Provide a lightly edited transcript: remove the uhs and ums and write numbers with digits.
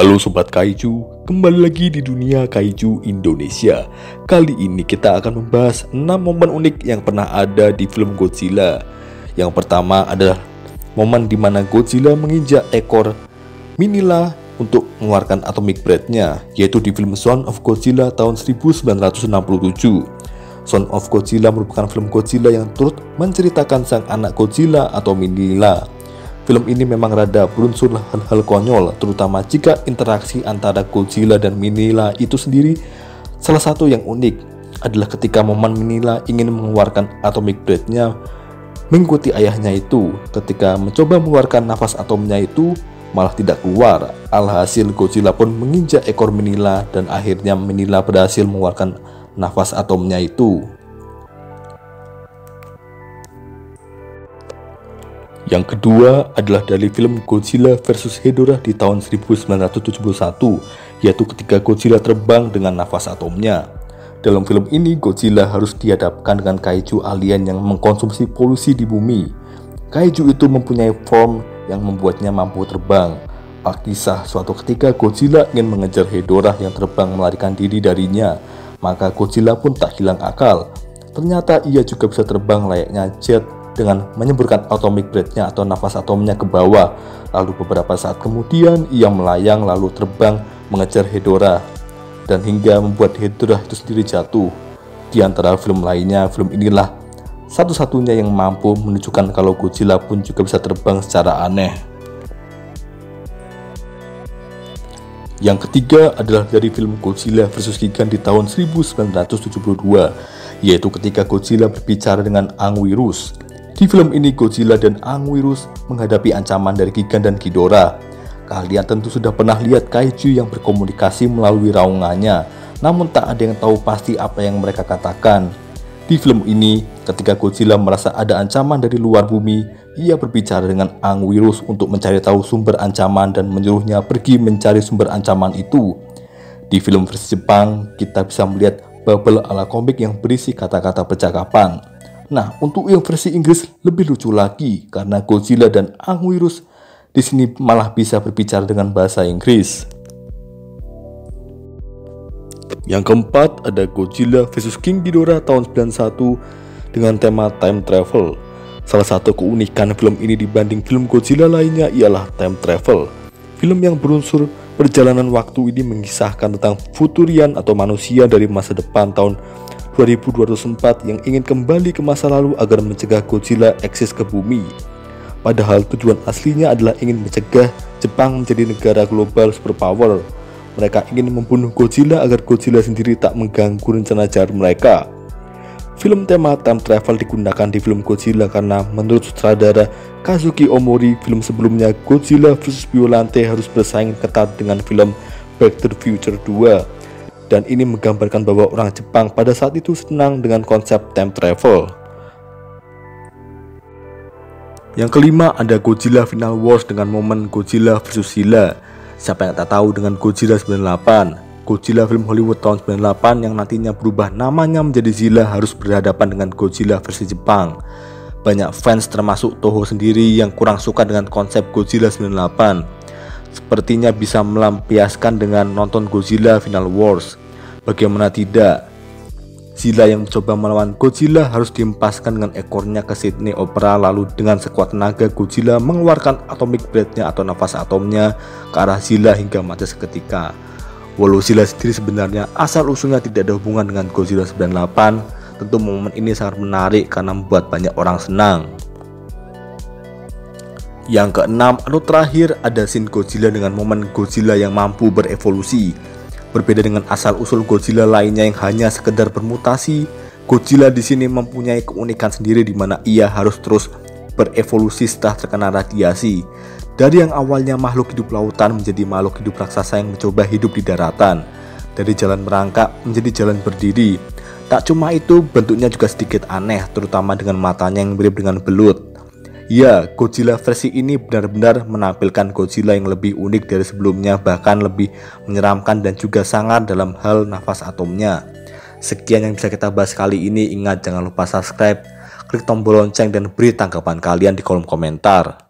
Halo Sobat Kaiju, kembali lagi di dunia Kaiju Indonesia. Kali ini kita akan membahas 6 momen unik yang pernah ada di film Godzilla. Yang pertama adalah momen di mana Godzilla menginjak ekor Minilla untuk mengeluarkan atomic breath-nya, yaitu di film Son of Godzilla tahun 1967. Son of Godzilla merupakan film Godzilla yang turut menceritakan sang anak Godzilla atau Minilla. Film ini memang rada berunsur hal-hal konyol, terutama jika interaksi antara Godzilla dan Minilla itu sendiri. Salah satu yang unik adalah ketika momen Minilla ingin mengeluarkan atomic breath-nya mengikuti ayahnya itu. Ketika mencoba mengeluarkan nafas atomnya itu malah tidak keluar. Alhasil Godzilla pun menginjak ekor Minilla dan akhirnya Minilla berhasil mengeluarkan nafas atomnya itu. Yang kedua adalah dari film Godzilla vs Hedorah di tahun 1971, yaitu ketika Godzilla terbang dengan nafas atomnya. Dalam film ini, Godzilla harus dihadapkan dengan kaiju alien yang mengkonsumsi polusi di bumi. Kaiju itu mempunyai form yang membuatnya mampu terbang. Alkisah suatu ketika Godzilla ingin mengejar Hedorah yang terbang melarikan diri darinya, maka Godzilla pun tak hilang akal. Ternyata ia juga bisa terbang layaknya jet dengan menyemburkan atomic breath-nya atau nafas atomnya ke bawah. Lalu beberapa saat kemudian ia melayang lalu terbang mengejar Hedorah, dan hingga membuat Hedorah itu sendiri jatuh. Di antara film lainnya, film inilah satu-satunya yang mampu menunjukkan kalau Godzilla pun juga bisa terbang secara aneh. Yang ketiga adalah dari film Godzilla vs Gigan di tahun 1972, yaitu ketika Godzilla berbicara dengan Anguirus. Di film ini Godzilla dan Anguirus menghadapi ancaman dari Gigan dan Ghidorah. Kalian tentu sudah pernah lihat kaiju yang berkomunikasi melalui raungannya, namun tak ada yang tahu pasti apa yang mereka katakan. Di film ini, ketika Godzilla merasa ada ancaman dari luar bumi, ia berbicara dengan Anguirus untuk mencari tahu sumber ancaman dan menyuruhnya pergi mencari sumber ancaman itu. Di film versi Jepang, kita bisa melihat bubble ala komik yang berisi kata-kata percakapan. Nah, untuk yang versi Inggris lebih lucu lagi karena Godzilla dan Anguirus di sini malah bisa berbicara dengan bahasa Inggris. Yang keempat ada Godzilla vs King Ghidorah tahun 91 dengan tema time travel. Salah satu keunikan film ini dibanding film Godzilla lainnya ialah time travel. Film yang berunsur perjalanan waktu ini mengisahkan tentang Futurian atau manusia dari masa depan tahun 2204 yang ingin kembali ke masa lalu agar mencegah Godzilla eksis ke bumi. Padahal tujuan aslinya adalah ingin mencegah Jepang menjadi negara global superpower. Mereka ingin membunuh Godzilla agar Godzilla sendiri tak mengganggu rencana jahat mereka. Film tema time travel digunakan di film Godzilla karena menurut sutradara Kazuki Omori, film sebelumnya Godzilla vs Biollante harus bersaing ketat dengan film Back to the Future 2. Dan ini menggambarkan bahwa orang Jepang pada saat itu senang dengan konsep time travel. Yang kelima ada Godzilla Final Wars dengan momen Godzilla vs Zilla. Siapa yang tak tahu dengan Godzilla 98? Godzilla film Hollywood tahun 98 yang nantinya berubah namanya menjadi Zilla harus berhadapan dengan Godzilla versi Jepang. Banyak fans termasuk Toho sendiri yang kurang suka dengan konsep Godzilla 98. Sepertinya bisa melampiaskan dengan nonton Godzilla Final Wars. Bagaimana tidak? Zilla yang mencoba melawan Godzilla harus dihempaskan dengan ekornya ke Sydney Opera, lalu dengan sekuat tenaga Godzilla mengeluarkan atomic breath-nya atau nafas atomnya ke arah Zilla hingga mati seketika. Walau Zilla sendiri sebenarnya asal usulnya tidak ada hubungan dengan Godzilla 98, tentu momen ini sangat menarik karena membuat banyak orang senang. Yang keenam atau terakhir ada scene Godzilla dengan momen Godzilla yang mampu berevolusi. Berbeda dengan asal-usul Godzilla lainnya yang hanya sekedar bermutasi, Godzilla di sini mempunyai keunikan sendiri di mana ia harus terus berevolusi setelah terkena radiasi. Dari yang awalnya makhluk hidup lautan menjadi makhluk hidup raksasa yang mencoba hidup di daratan. Dari jalan merangkak menjadi jalan berdiri. Tak cuma itu, bentuknya juga sedikit aneh, terutama dengan matanya yang mirip dengan belut. Ya, Godzilla versi ini benar-benar menampilkan Godzilla yang lebih unik dari sebelumnya, bahkan lebih menyeramkan dan juga sangar dalam hal nafas atomnya. Sekian yang bisa kita bahas kali ini. Ingat, jangan lupa subscribe, klik tombol lonceng dan beri tanggapan kalian di kolom komentar.